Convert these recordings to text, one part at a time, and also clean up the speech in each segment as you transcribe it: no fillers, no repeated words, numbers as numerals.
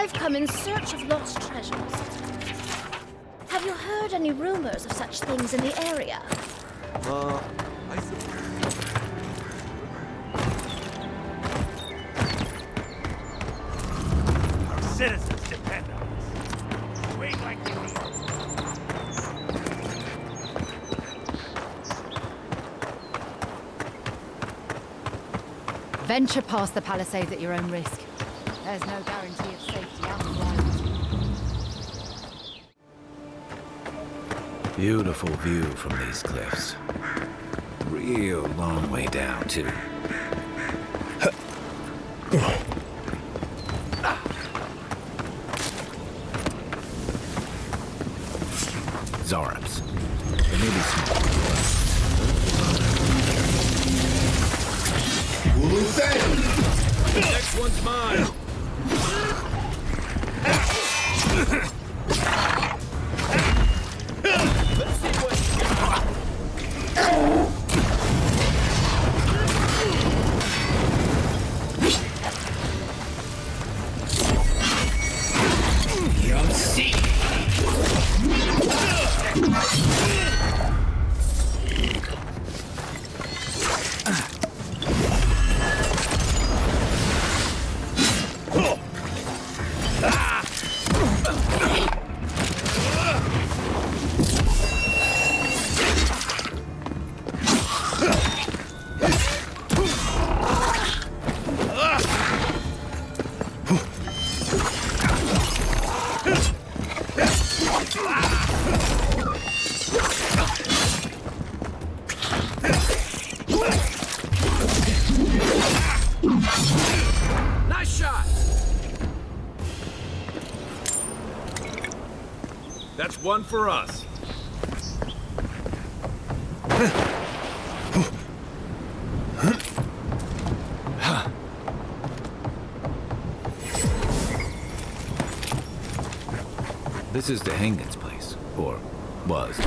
I've come in search of lost treasures. Have you heard any rumors of such things in the area? I suppose. Our citizens depend on us. You ain't like you need. Venture past the palisades at your own risk. There's no guarantee of safety out in the wild. Beautiful view from these cliffs. Real long way down, too. Zarabs. They may be small. Next one's mine. Let's see what You'll see. nice shot. That's one for us. This is the Hangin's place, or was.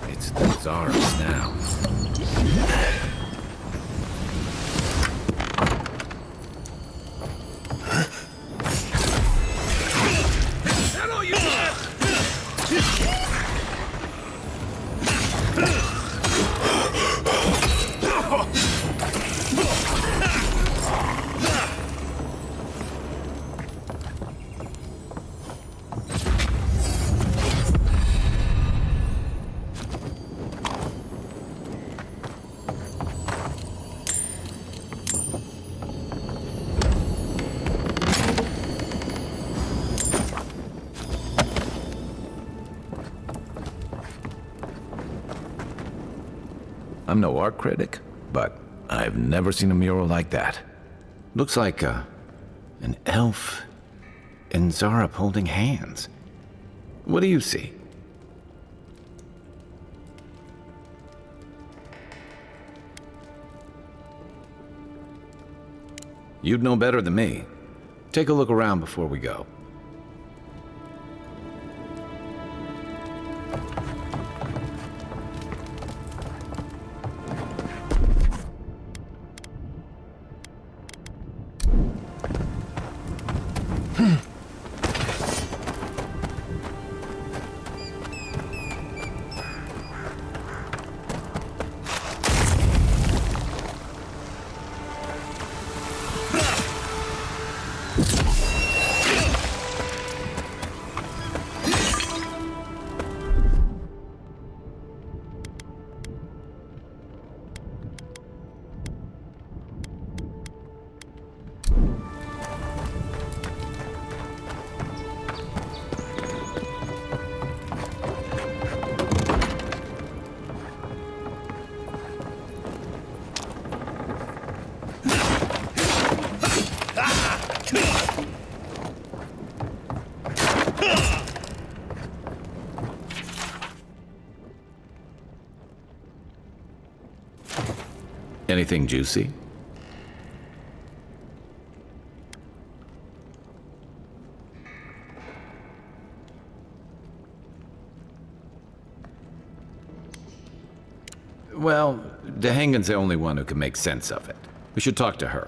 It's the Zarabs now. That all you got? I'm no art critic, but I've never seen a mural like that. Looks like an elf and Zarab holding hands. What do you see? You'd know better than me. Take a look around before we go. Anything juicy? Well, Dehangan's the only one who can make sense of it. We should talk to her.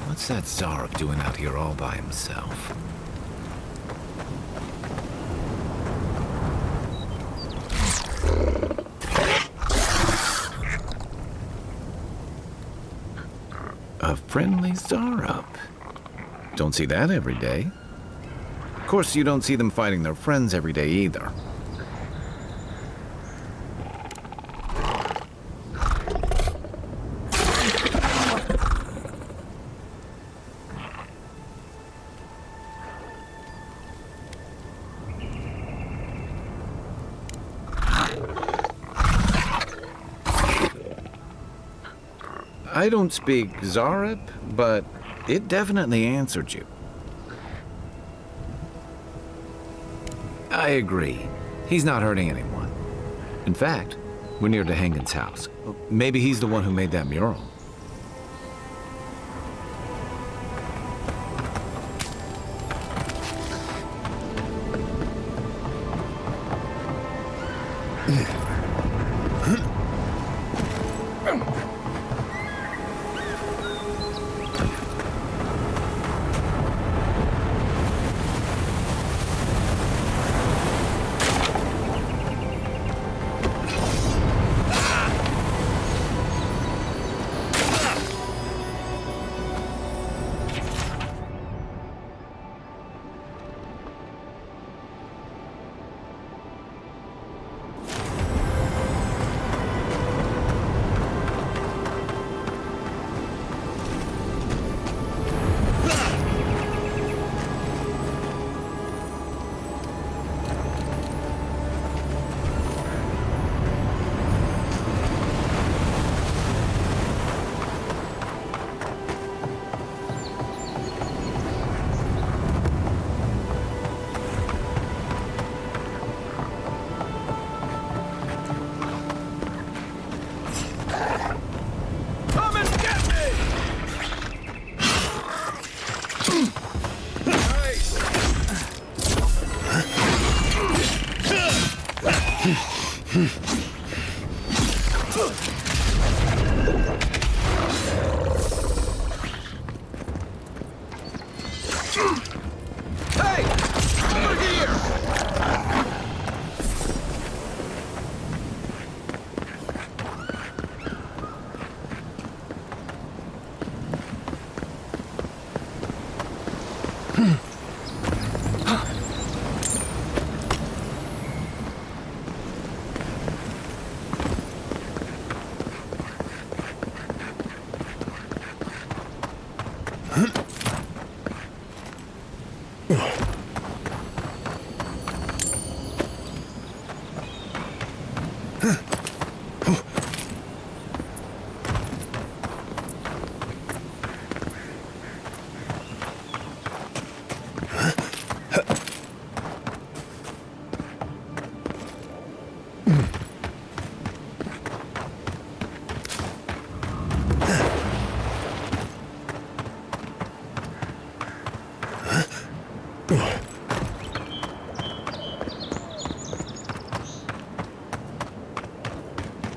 What's that Zarek doing out here all by himself? A friendly Zarep. Don't see that every day. Of course, you don't see them fighting their friends every day either. I don't speak Zarep, but it definitely answered you. I agree. He's not hurting anyone. In fact, we're near Dehangan's house. Maybe he's the one who made that mural.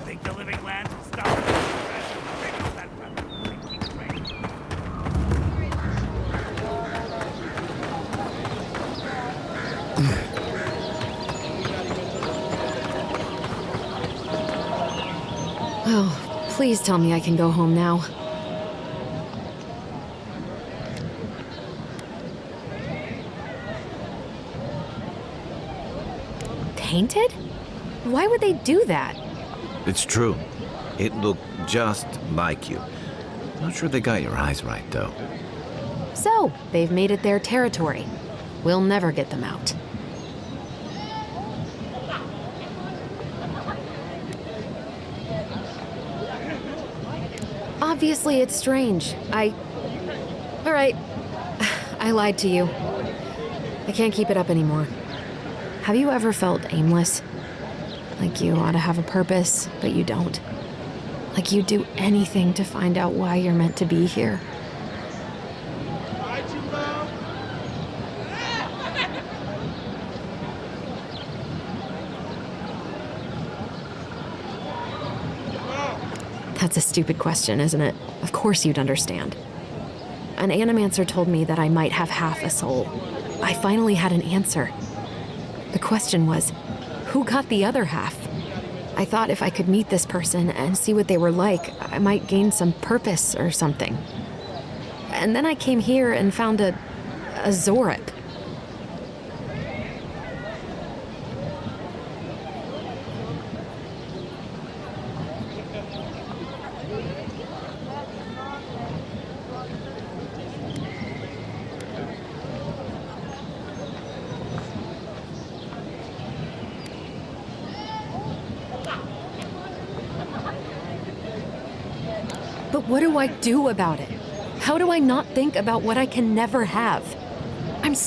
Think the living lands will stop us? Bring up that weapon and keep it ready. Oh, please tell me I can go home now. Painted? Why would they do that? It's true. It looked just like you. Not sure they got your eyes right, though. So, they've made it their territory. We'll never get them out. Obviously, it's strange. All right. I lied to you. I can't keep it up anymore. Have you ever felt aimless? Like you ought to have a purpose, but you don't? Like you'd do anything to find out why you're meant to be here? That's a stupid question, isn't it? Of course you'd understand. An animancer told me that I might have half a soul. I finally had an answer. The question was, who got the other half? I thought if I could meet this person and see what they were like, I might gain some purpose or something. And then I came here and found a Zorip. But what do I do about it? How do I not think about what I can never have? I've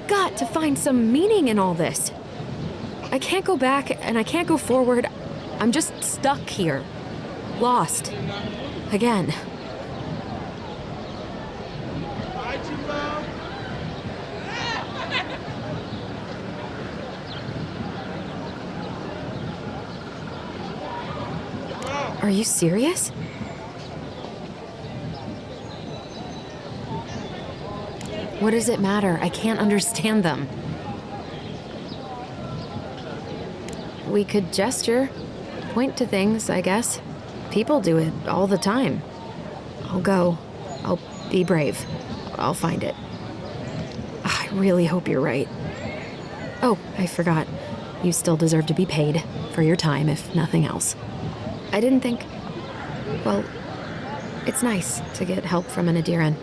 got to find some meaning in all this. I can't go back and I can't go forward. I'm just stuck here. Lost. Again. Are you serious? What does it matter? I can't understand them. We could gesture, point to things, I guess. People do it all the time. I'll go. I'll be brave. I'll find it. I really hope you're right. Oh, I forgot. You still deserve to be paid for your time, if nothing else. I didn't think... Well, it's nice to get help from an Adiran.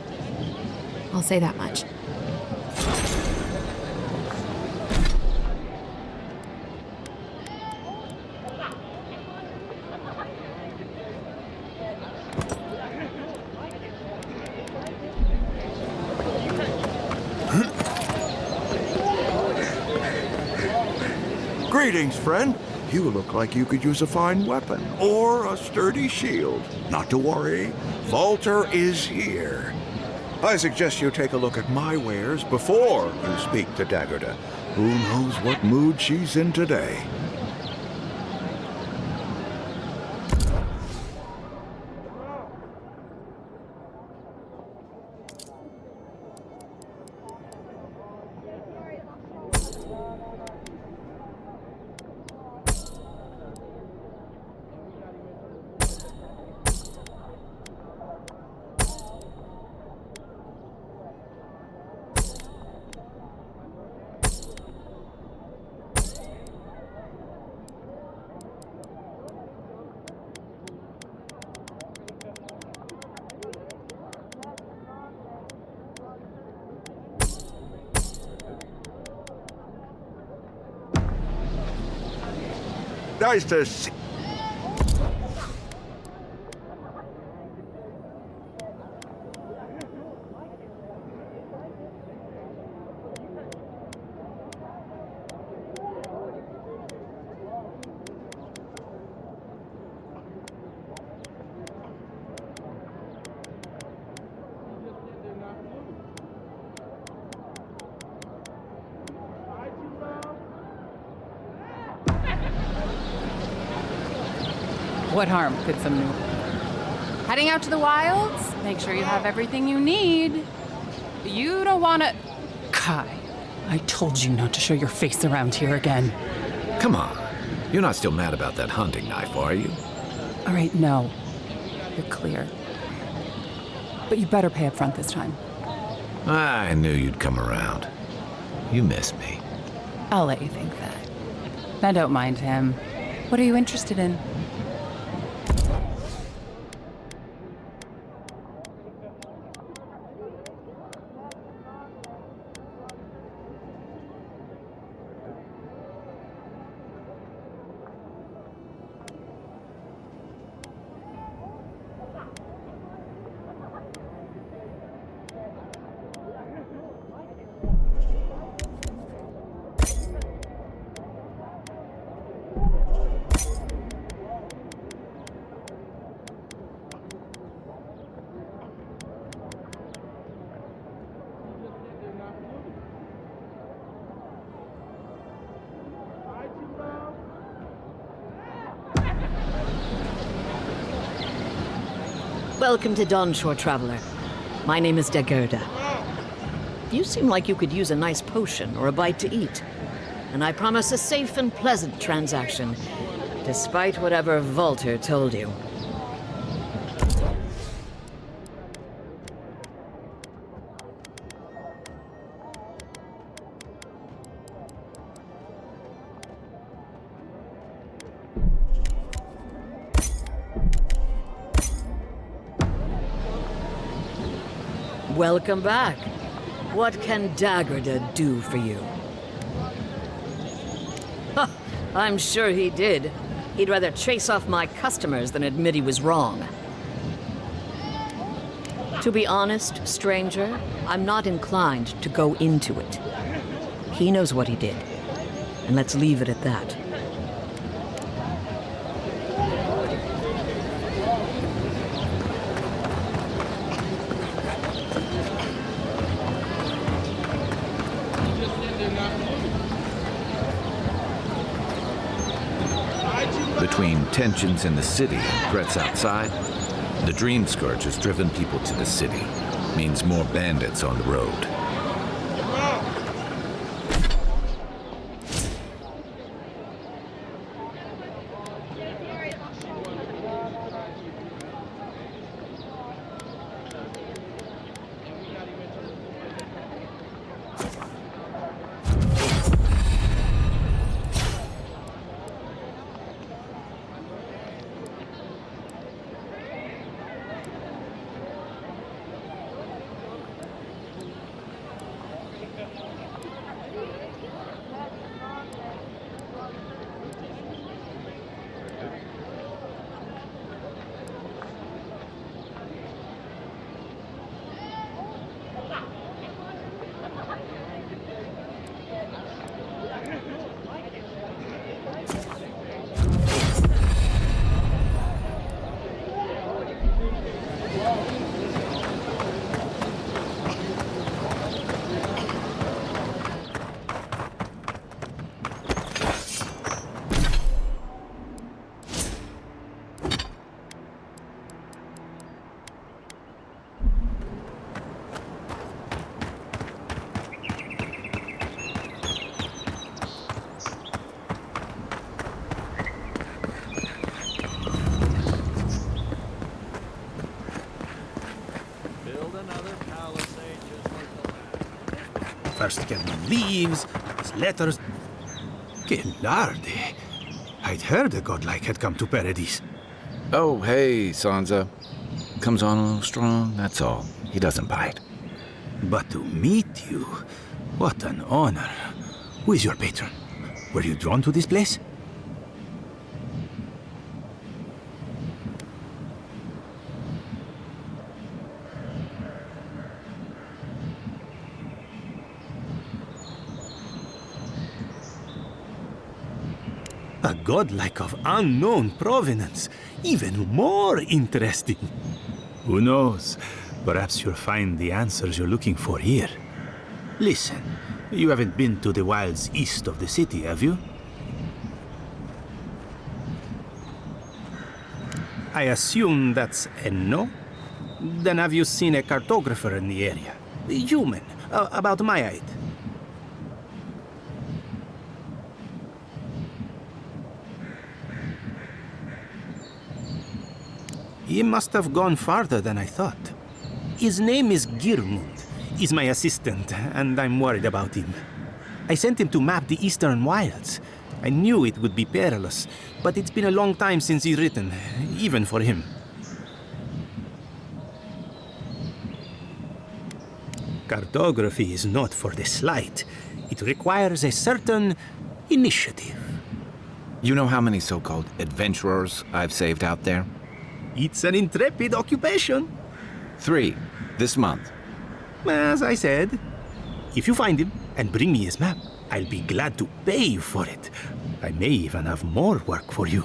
I'll say that much. Greetings, friend. You look like you could use a fine weapon or a sturdy shield. Not to worry, Volter is here. I suggest you take a look at my wares before you speak to Daggerda. Who knows what mood she's in today? Nice to see. What harm could some new... Heading out to the wilds? Make sure you have everything you need. You don't want to... Kai, I told you not to show your face around here again. Come on. You're not still mad about that hunting knife, are you? All right, no. You're clear. But you better pay up front this time. I knew you'd come around. You miss me. I'll let you think that. Now don't mind him. What are you interested in? Welcome to Dawnshore, Traveler. My name is Dagerda. You seem like you could use a nice potion or a bite to eat. And I promise a safe and pleasant transaction, despite whatever Volter told you. Welcome back. What can Dagerda do for you? Huh, I'm sure he did. He'd rather chase off my customers than admit he was wrong. To be honest, stranger, I'm not inclined to go into it. He knows what he did, and let's leave it at that. Between tensions in the city and threats outside, the Dream Scourge has driven people to the city. Means more bandits on the road. First came leaves, his letters. Que larde. I'd heard a godlike had come to Paradise. Oh, hey, Sansa. Comes on a little strong, that's all. He doesn't bite. But to meet you, what an honor. Who is your patron? Were you drawn to this place? A godlike of unknown provenance. Even more interesting. Who knows? Perhaps you'll find the answers you're looking for here. Listen, you haven't been to the wilds east of the city, have you? I assume that's a no? Then have you seen a cartographer in the area? A human, about my height. He must have gone farther than I thought. His name is Girmund. He's my assistant, and I'm worried about him. I sent him to map the eastern wilds. I knew it would be perilous, but it's been a long time since he's written, even for him. Cartography is not for the slight. It requires a certain initiative. You know how many so-called adventurers I've saved out there? It's an intrepid occupation. 3, this month. As I said, if you find him and bring me his map, I'll be glad to pay you for it. I may even have more work for you.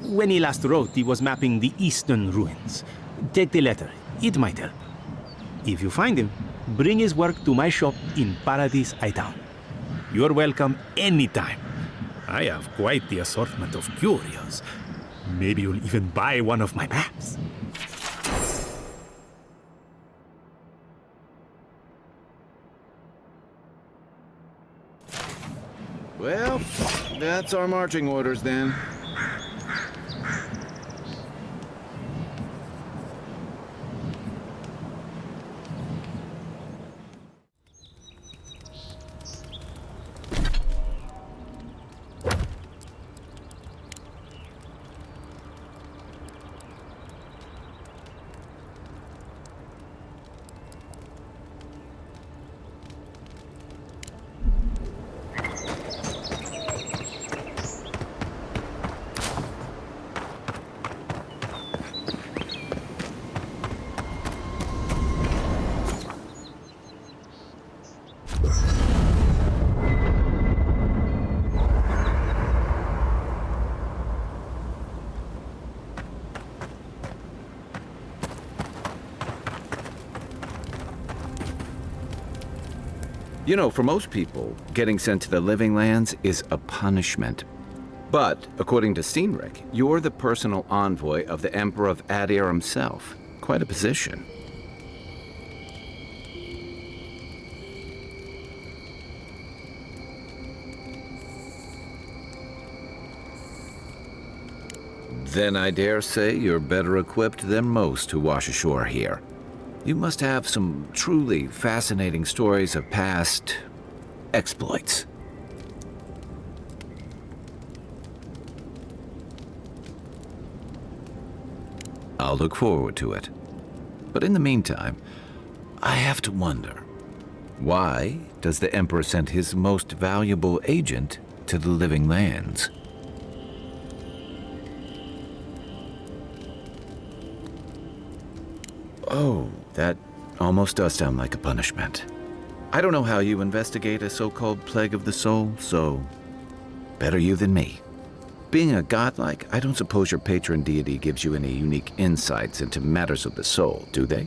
When he last wrote, he was mapping the eastern ruins. Take the letter. It might help. If you find him, bring his work to my shop in Paradise Hightown. You're welcome anytime. I have quite the assortment of curios. Maybe you'll even buy one of my maps. Well, that's our marching orders then. You know, for most people, getting sent to the Living Lands is a punishment. But, according to Steenrick, you're the personal envoy of the Emperor of Adir himself. Quite a position. Then I dare say you're better equipped than most who wash ashore here. You must have some truly fascinating stories of past exploits. I'll look forward to it. But in the meantime, I have to wonder, why does the Emperor send his most valuable agent to the Living Lands? Oh, that almost does sound like a punishment. I don't know how you investigate a so-called plague of the soul, so better you than me. Being a godlike, I don't suppose your patron deity gives you any unique insights into matters of the soul, do they?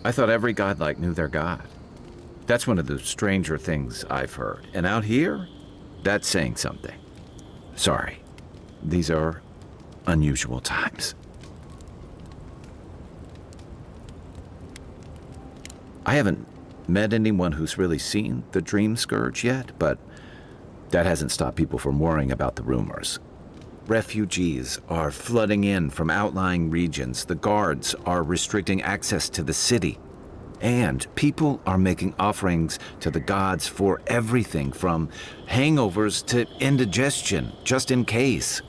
I thought every godlike knew their god. That's one of the stranger things I've heard. And out here, that's saying something. Sorry, these are unusual times. I haven't met anyone who's really seen the Dream Scourge yet, but that hasn't stopped people from worrying about the rumors. Refugees are flooding in from outlying regions. The guards are restricting access to the city. And people are making offerings to the gods for everything from hangovers to indigestion, just in case.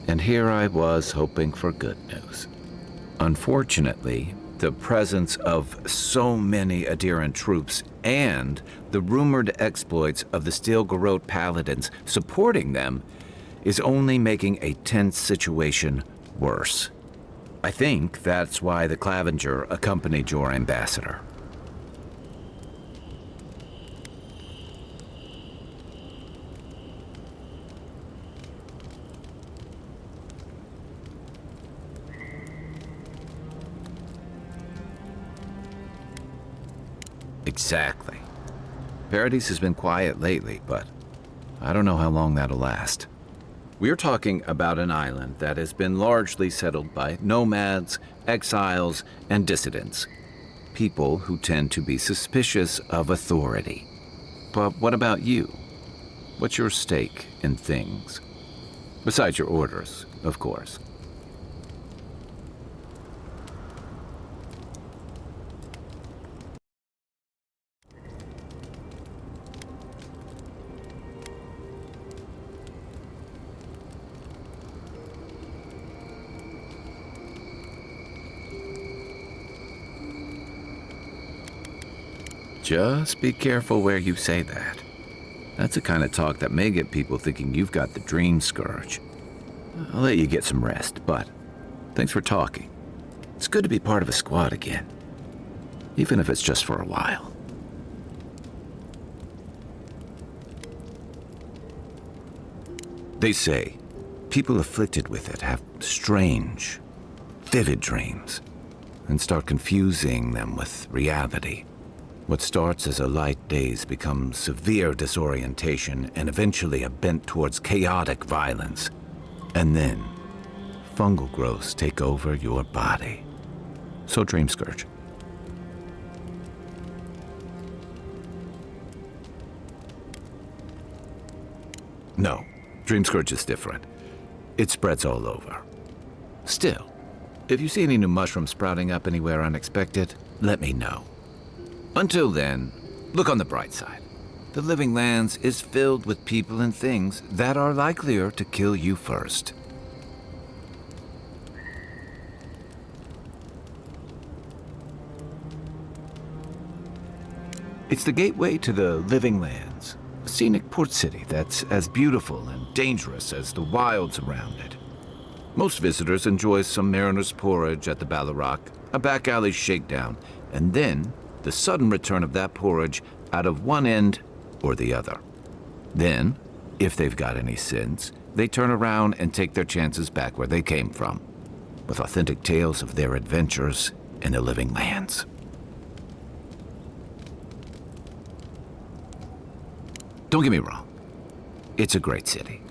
And here I was hoping for good news. Unfortunately, the presence of so many Adiran troops and the rumored exploits of the Steel Garrote Paladins supporting them is only making a tense situation worse. I think that's why the Clavenger accompanied your ambassador. Exactly. Paradise has been quiet lately, but I don't know how long that'll last. We're talking about an island that has been largely settled by nomads, exiles, and dissidents. People who tend to be suspicious of authority. But what about you? What's your stake in things? Besides your orders, of course. Just be careful where you say that. That's the kind of talk that may get people thinking you've got the Dream Scourge. I'll let you get some rest, but thanks for talking. It's good to be part of a squad again, even if it's just for a while. They say people afflicted with it have strange, vivid dreams and start confusing them with reality. What starts as a light daze becomes severe disorientation and eventually a bent towards chaotic violence. And then, fungal growths take over your body. So Dream Scourge. No, Dream Scourge is different. It spreads all over. Still, if you see any new mushrooms sprouting up anywhere unexpected, let me know. Until then, look on the bright side. The Living Lands is filled with people and things that are likelier to kill you first. It's the gateway to the Living Lands, a scenic port city that's as beautiful and dangerous as the wilds around it. Most visitors enjoy some mariner's porridge at the Ballarock, a back alley shakedown, and then the sudden return of that porridge out of one end or the other. Then, if they've got any sense, they turn around and take their chances back where they came from, with authentic tales of their adventures in the Living Lands. Don't get me wrong, it's a great city.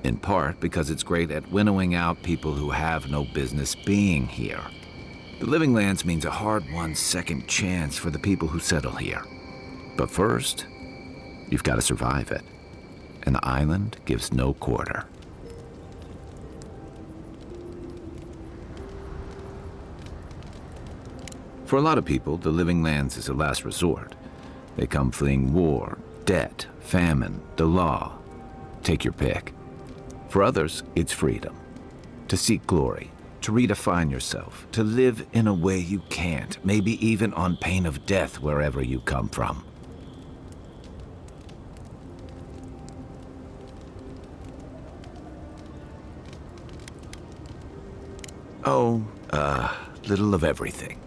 In part because it's great at winnowing out people who have no business being here. The Living Lands means a hard-won second chance for the people who settle here. But first, you've got to survive it. And the island gives no quarter. For a lot of people, the Living Lands is a last resort. They come fleeing war, debt, famine, the law. Take your pick. For others, it's freedom. To seek glory, to redefine yourself, to live in a way you can't, maybe even on pain of death wherever you come from. Oh, little of everything.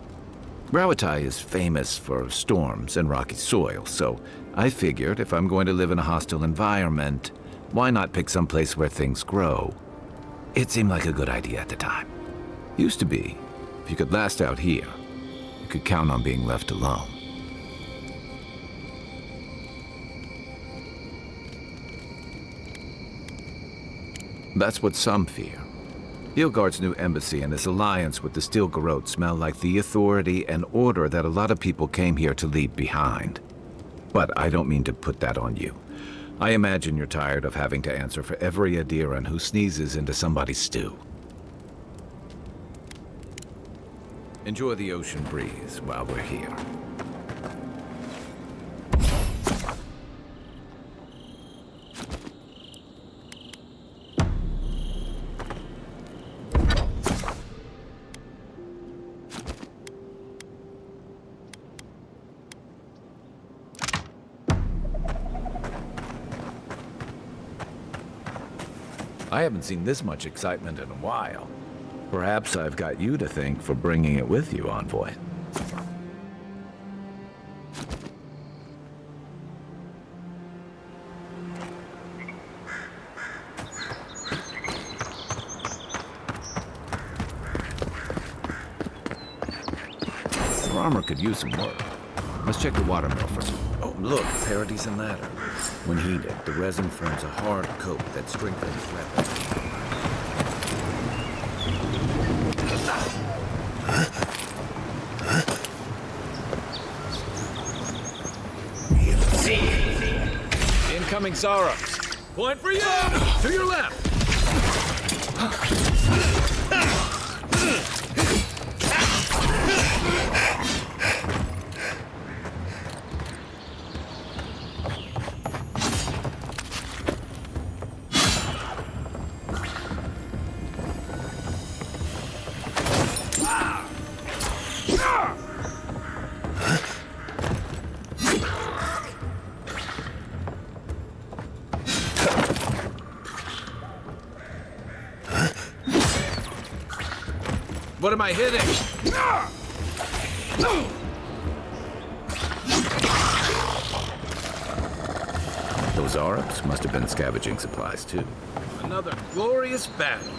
Rawatai is famous for storms and rocky soil, so I figured if I'm going to live in a hostile environment, why not pick some place where things grow? It seemed like a good idea at the time. Used to be, if you could last out here, you could count on being left alone. That's what some fear. Ilgard's new embassy and his alliance with the Steel Garrote smell like the authority and order that a lot of people came here to leave behind. But I don't mean to put that on you. I imagine you're tired of having to answer for every Adiran who sneezes into somebody's stew. Enjoy the ocean breeze while we're here. I haven't seen this much excitement in a while. Perhaps I've got you to thank for bringing it with you, Envoy. Your armor could use some work. Let's check the water mill first. Oh, look, Paradise and Ladder. When heated, the resin forms a hard coat that strengthens weapons. Incoming Zara. Point for you! To your left! What am I hitting? Those Arabs must have been scavenging supplies too. Another glorious battle.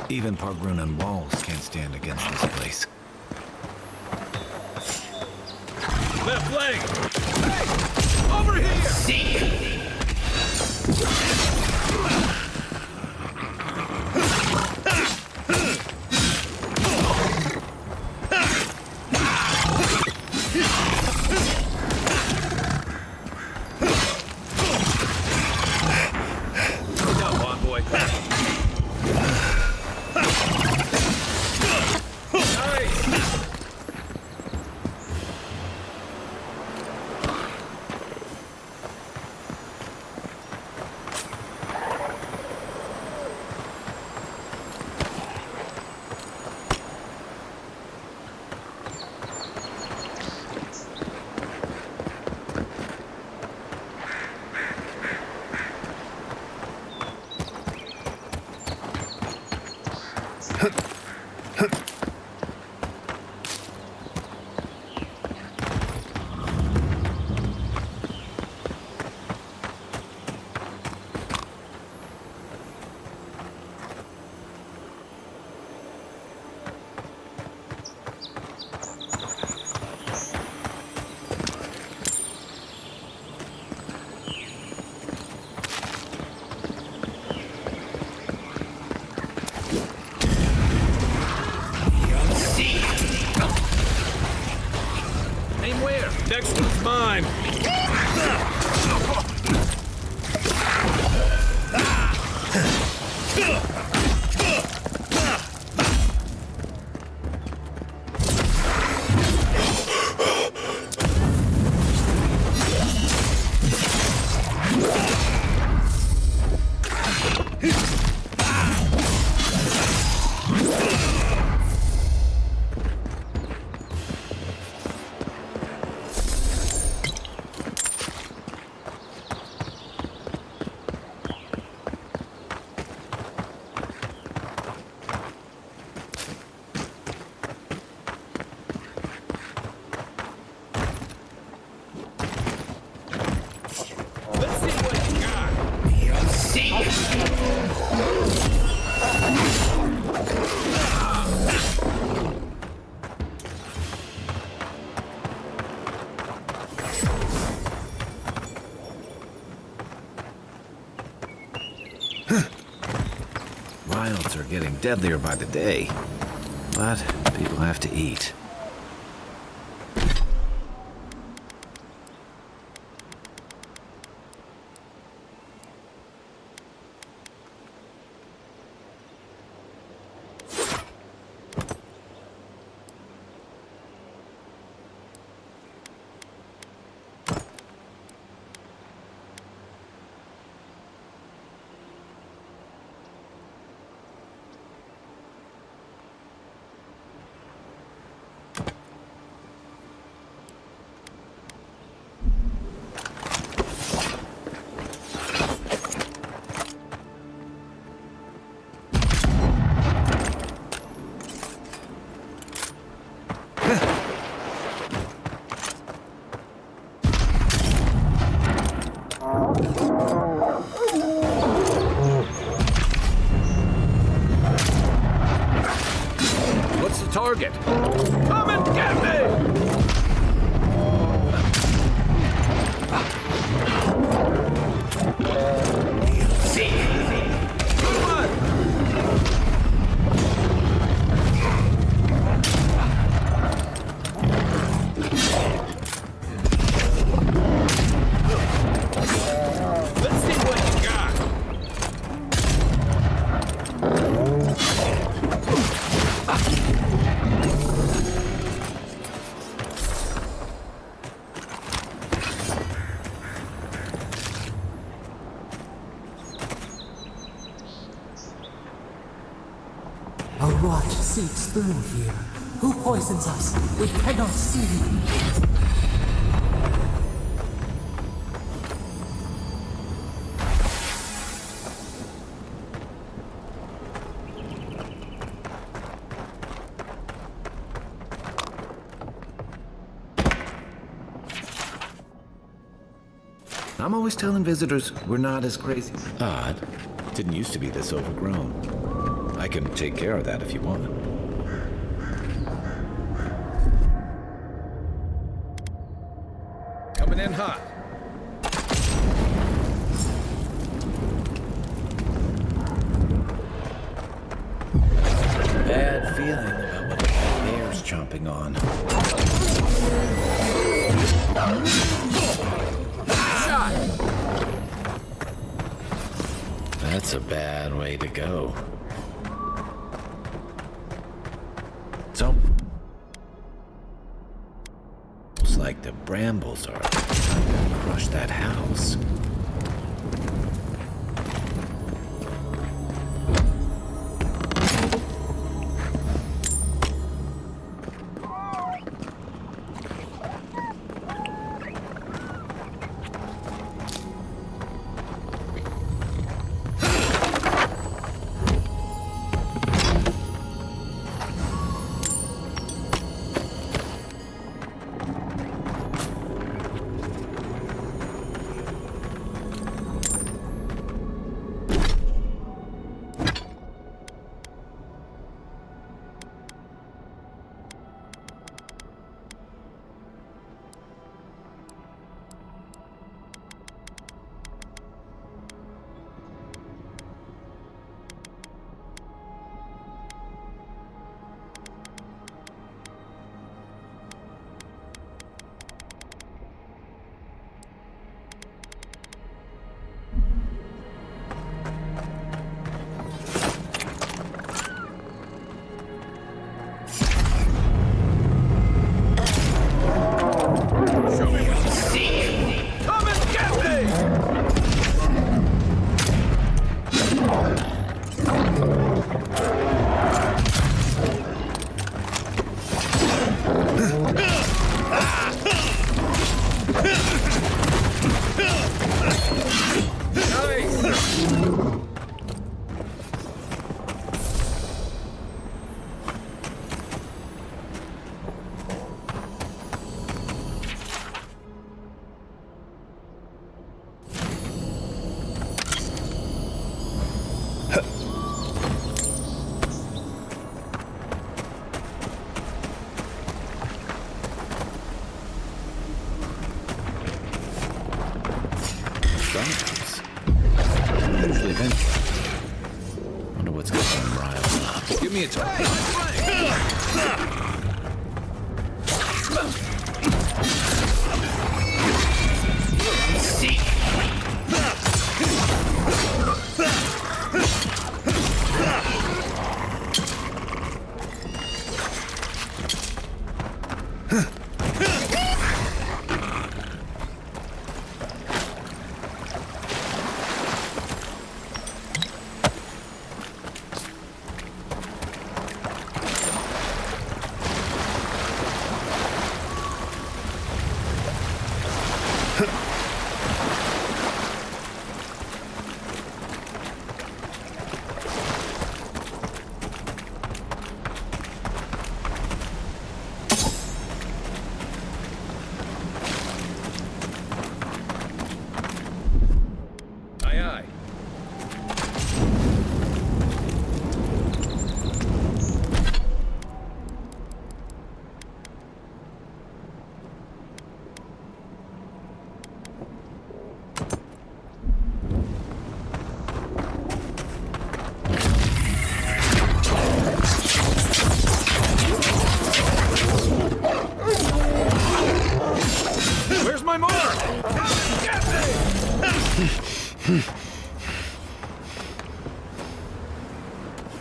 Even Pargrunan walls can't stand against this place. Left leg! Hey! Over here! Good job, Bond boy. Aim where? Next one's mine. Let's see what you got. Riots are getting deadlier by the day, but people have to eat. target. Come and get me! Let's see what you got. A rot seeps through here. Who poisons us? We cannot see. I'm always telling visitors we're not as crazy. Odd. Didn't used to be this overgrown. I can take care of that if you want. Coming in hot. Bad feeling about what the bear's chomping on. That's a bad way to go. So, it's like the brambles are trying to crush that house. Usually venture. Wonder what's got them riled up. Give me a target.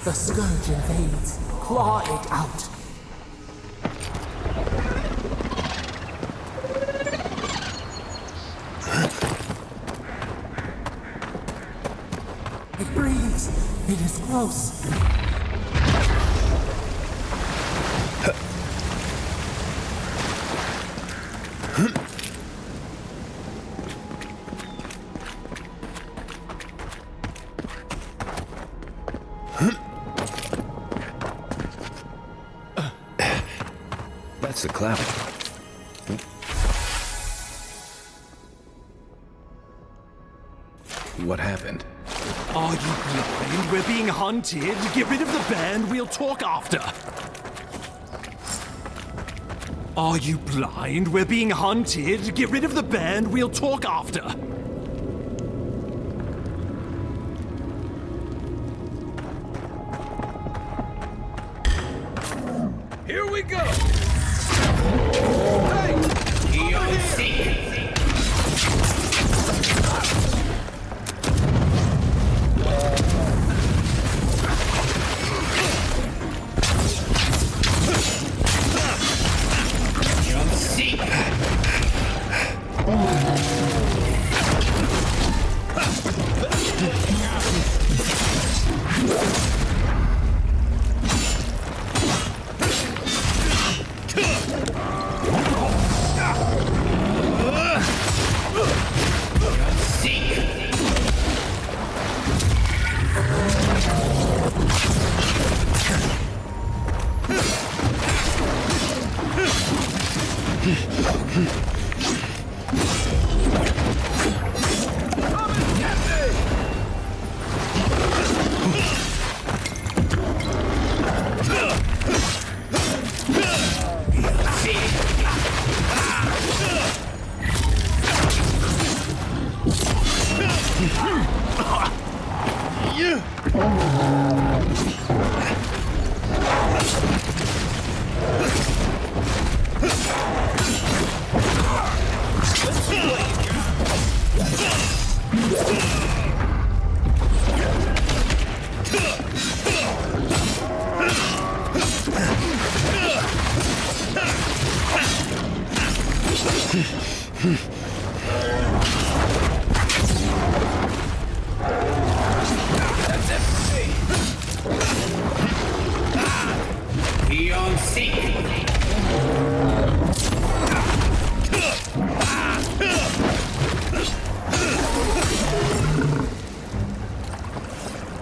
The scourge invades. Claw it out. It breathes. It is close. That's the clavicle. What happened? Are you blind? We're being hunted. Get rid of the band. We'll talk after. Are you blind? We're being hunted. Get rid of the band. We'll talk after. Here we go. Hey! Over here!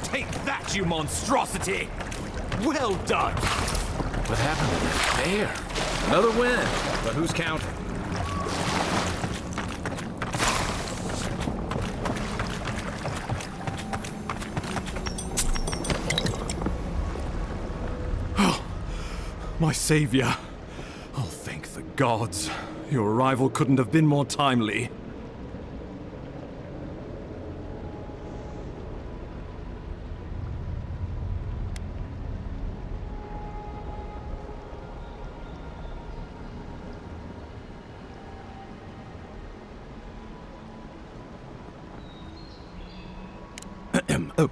Take that, you monstrosity! Well done! What happened to that bear? Another win, but who's counting? My savior. Oh, thank the gods. Your arrival couldn't have been more timely.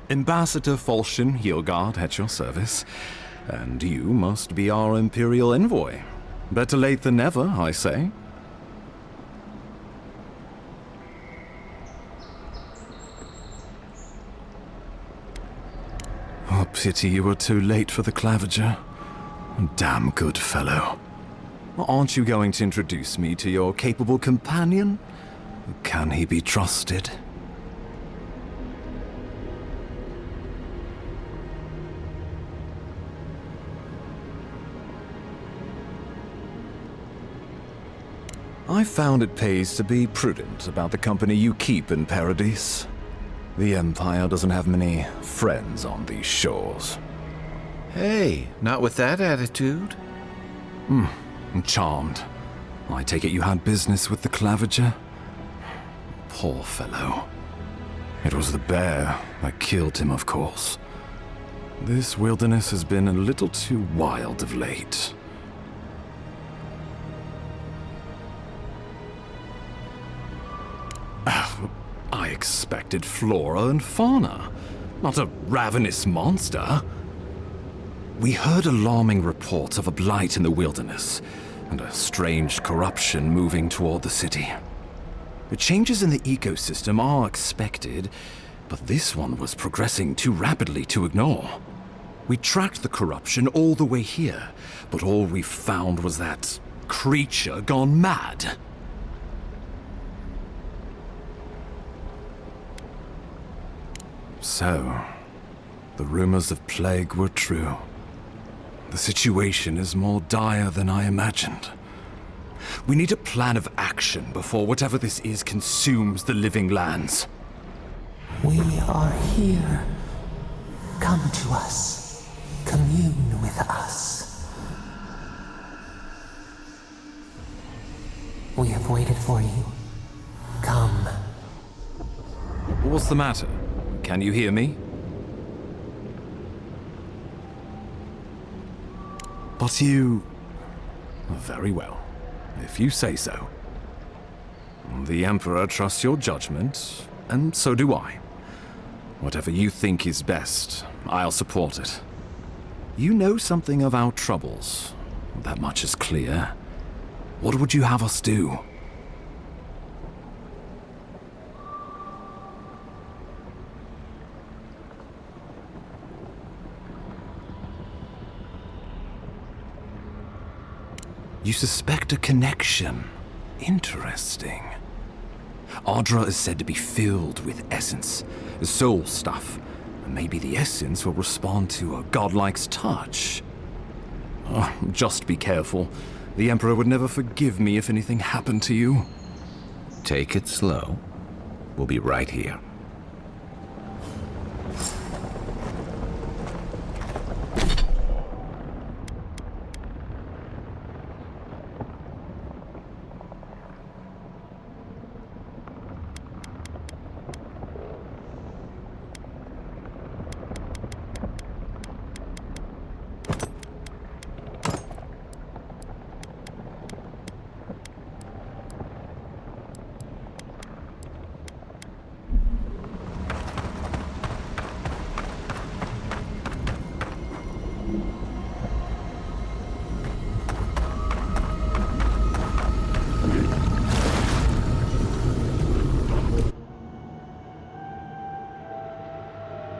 Ambassador Falchion Heelguard at your service. And you must be our Imperial envoy. Better late than never, I say. Oh, pity you were too late for the claviger. Damn good fellow. Aren't you going to introduce me to your capable companion? Can he be trusted? I found it pays to be prudent about the company you keep in Paradise. The Empire doesn't have many friends on these shores. Hey, not with that attitude. I'm charmed. I take it you had business with the claviger? Poor fellow. It was the bear that killed him, of course. This wilderness has been a little too wild of late. I expected flora and fauna, not a ravenous monster. We heard alarming reports of a blight in the wilderness, and a strange corruption moving toward the city. The changes in the ecosystem are expected, but this one was progressing too rapidly to ignore. We tracked the corruption all the way here, but all we found was that creature gone mad. So, the rumors of plague were true. The situation is more dire than I imagined. We need a plan of action before whatever this is consumes the living lands. We are here. Come to us. Commune with us. We have waited for you. Come. What's the matter? Can you hear me? But you... Very well, if you say so. The Emperor trusts your judgment, and so do I. Whatever you think is best, I'll support it. You know something of our troubles. That much is clear. What would you have us do? You suspect a connection. Interesting. Ardra is said to be filled with essence, soul stuff. Maybe the essence will respond to a godlike's touch. Oh, just be careful. The Emperor would never forgive me if anything happened to you. Take it slow. We'll be right here.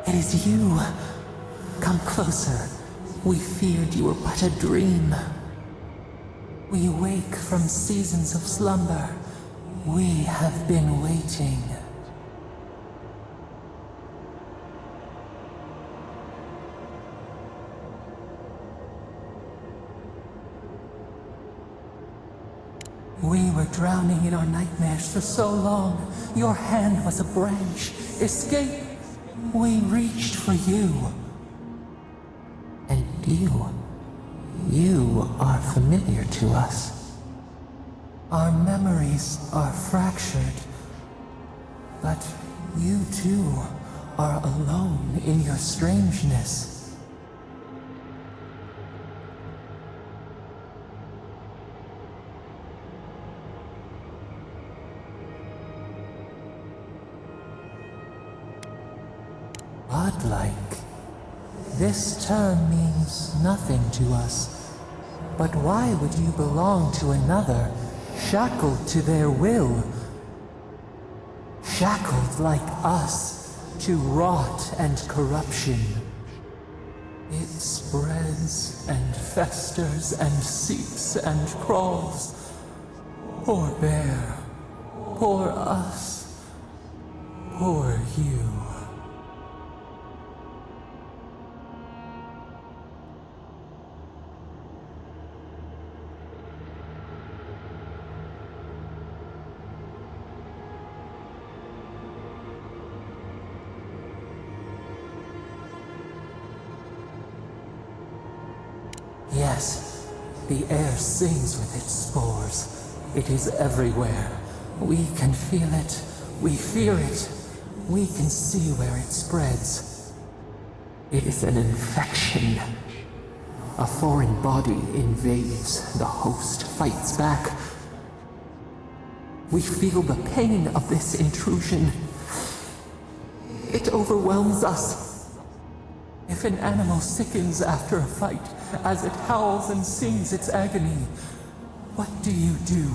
It is you. Come closer. We feared you were but a dream. We wake from seasons of slumber. We have been waiting. We were drowning in our nightmares for so long. Your hand was a branch. Escape! We reached for you. And you are familiar to us. Our memories are fractured. But you too are alone in your strangeness. Godlike. This term means nothing to us. But why would you belong to another, shackled to their will? Shackled like us to rot and corruption. It spreads and festers and seeps and crawls. Poor bear. Poor us. Poor you. Yes, the air sings with its spores. It is everywhere. We can feel it. We fear it. We can see where it spreads. It is an infection. A foreign body invades. The host fights back. We feel the pain of this intrusion. It overwhelms us. If if an animal sickens after a fight, as it howls and sings its agony. What do you do?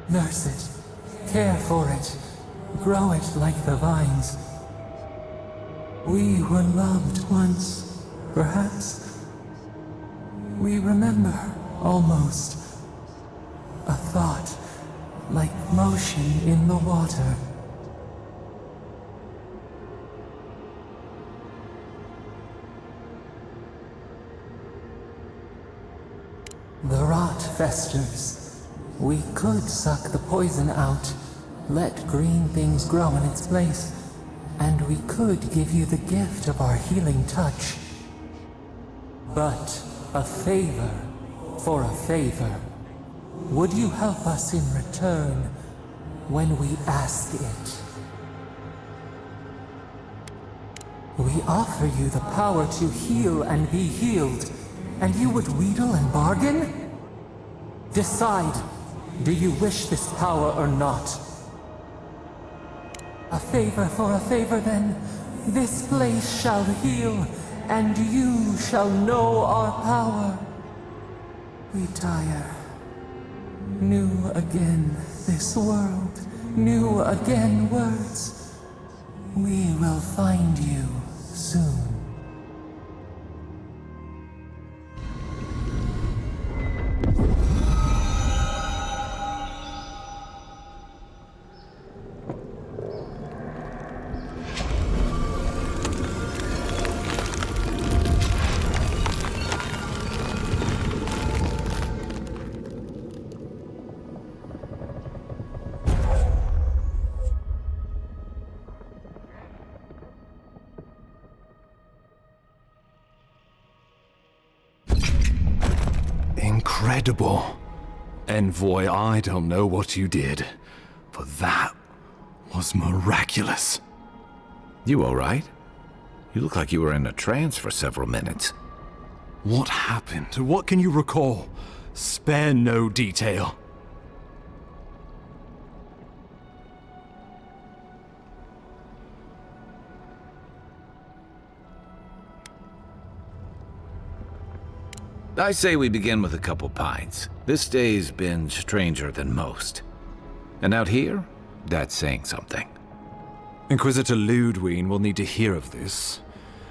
Nurse it, care for it, grow it like the vines. We were loved once, perhaps. We remember, almost. A thought, like motion in the water. The rot festers. We could suck the poison out, let green things grow in its place, and we could give you the gift of our healing touch. But a favor for a favor. Would you help us in return when we ask it? We offer you the power to heal and be healed, and you would wheedle and bargain? Decide. Do you wish this power or not? A favor for a favor, then. This place shall heal, and you shall know our power. We tire. New again this world, new again words. We will find you soon. Incredible. Envoy, I don't know what you did, but that was miraculous. You all right? You look like you were in a trance for several minutes. What happened? What can you recall? Spare no detail. I say we begin with a couple pints. This day's been stranger than most. And out here, that's saying something. Inquisitor Ludwig will need to hear of this.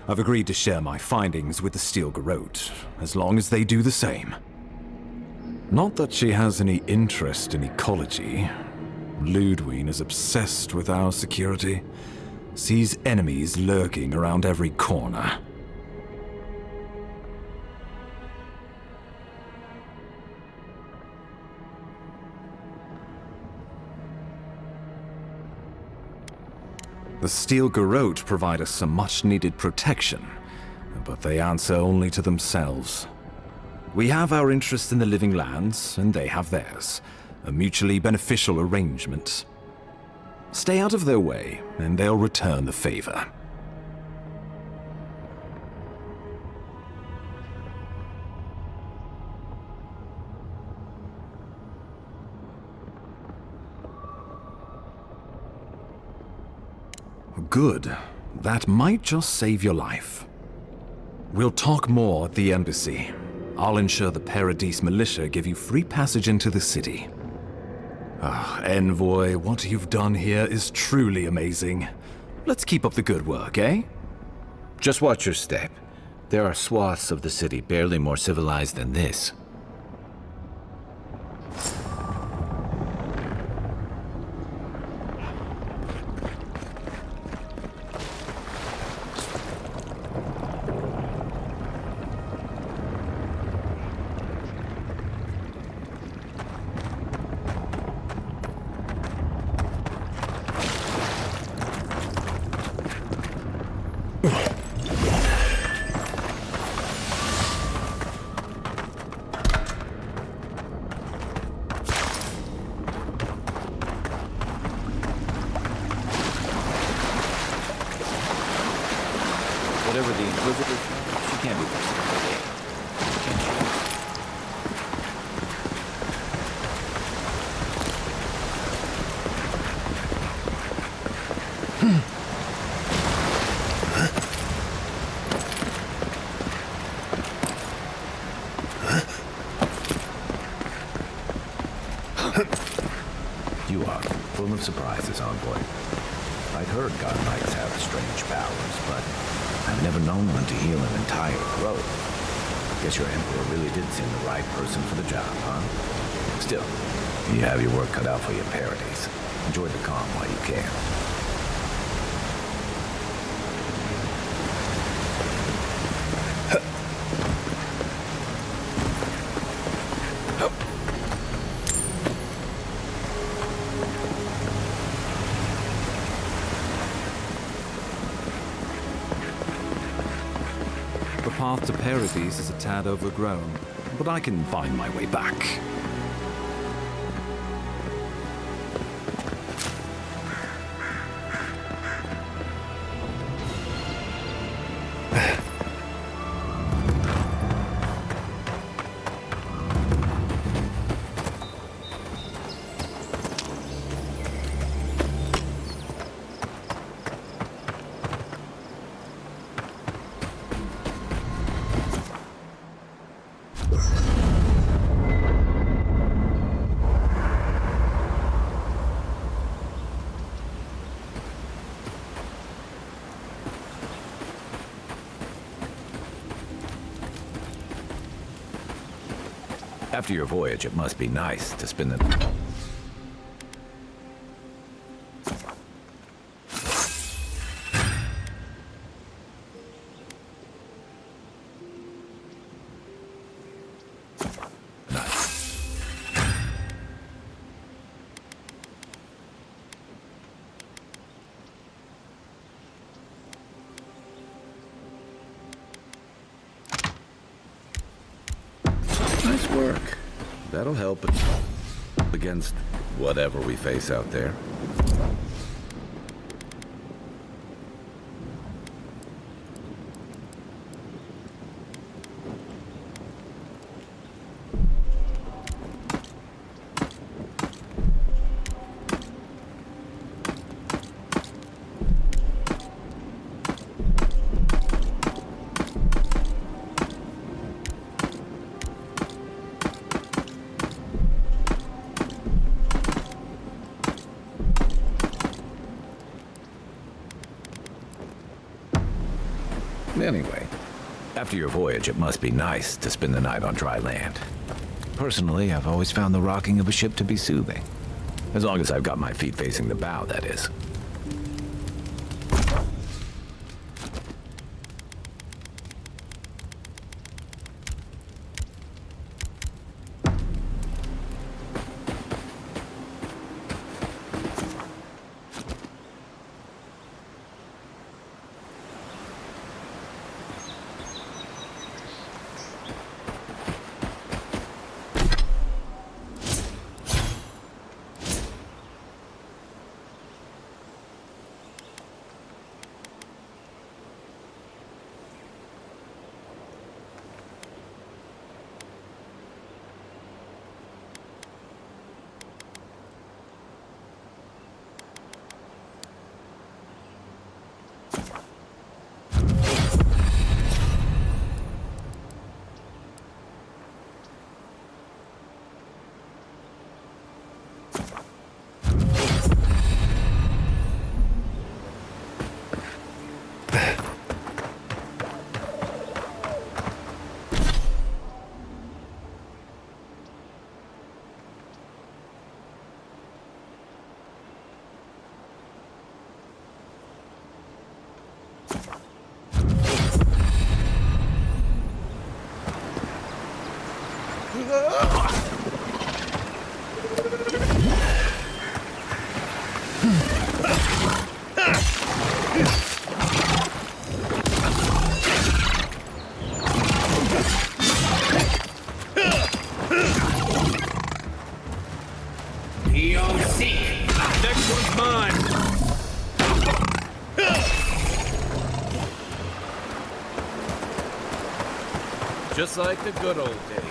I've agreed to share my findings with the Steel Garrote, as long as they do the same. Not that she has any interest in ecology. Ludwig is obsessed with our security, sees enemies lurking around every corner. The Steel Garrote provide us some much-needed protection, but they answer only to themselves. We have our interest in the living lands, and they have theirs. A mutually beneficial arrangement. Stay out of their way, and they'll return the favor. Good. That might just save your life. We'll talk more at the embassy. I'll ensure the Paradise militia give you free passage into the city. Envoy, what you've done here is truly amazing. Let's keep up the good work, eh? Just watch your step. There are swaths of the city barely more civilized than this. Whatever the Inquisitor, she can't be trusted with the game. Can she? You are full of surprises, envoy. I'd heard godlikes have strange powers, but I've never known one to heal an entire grove. Guess your Emperor really did seem the right person for the job, huh? Still, you have your work cut out for your parodies. Enjoy the calm while you can. The path to Paradies is a tad overgrown, but I can find my way back. After your voyage, it must be nice to spend the... Nice work. That'll help against whatever we face out there. Anyway, after your voyage, it must be nice to spend the night on dry land. Personally, I've always found the rocking of a ship to be soothing. As long as I've got my feet facing the bow, that is. Next one's mine. Just like the good old days.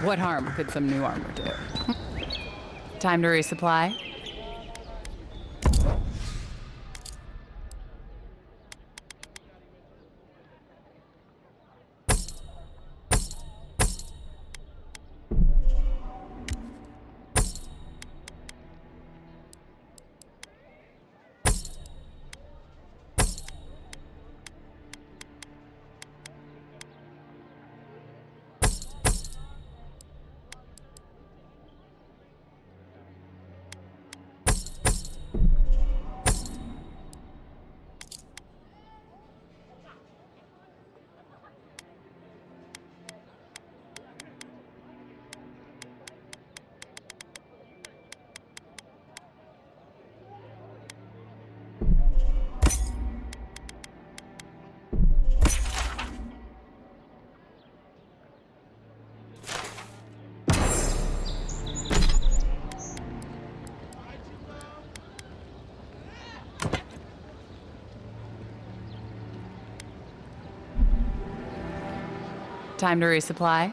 What harm could some new armor do? Time to resupply? Time to resupply?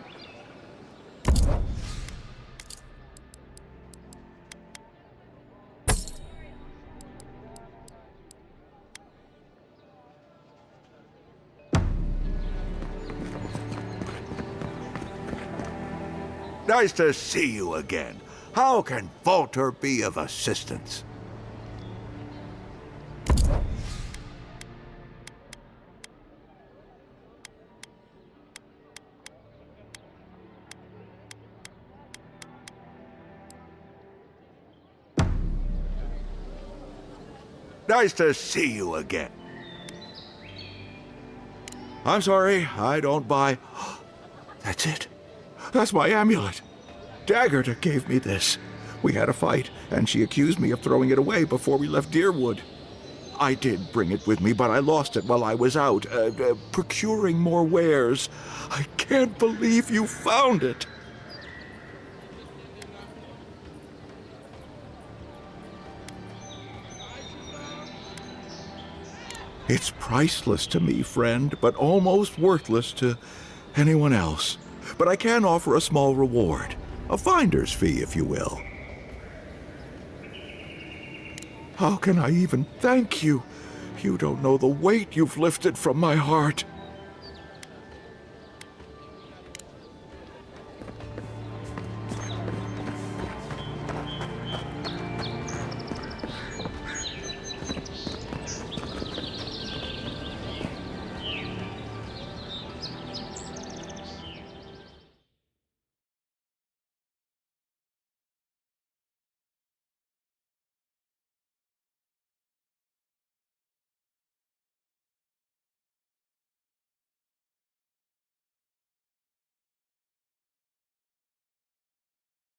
Nice to see you again. How can Falter be of assistance? Nice to see you again. I'm sorry, I don't buy... That's it. That's my amulet. Daggerta gave me this. We had a fight, and she accused me of throwing it away before we left Deerwood. I did bring it with me, but I lost it while I was out, procuring more wares. I can't believe you found it. It's priceless to me, friend, but almost worthless to anyone else. But I can offer a small reward. A finder's fee, if you will. How can I even thank you? You don't know the weight you've lifted from my heart.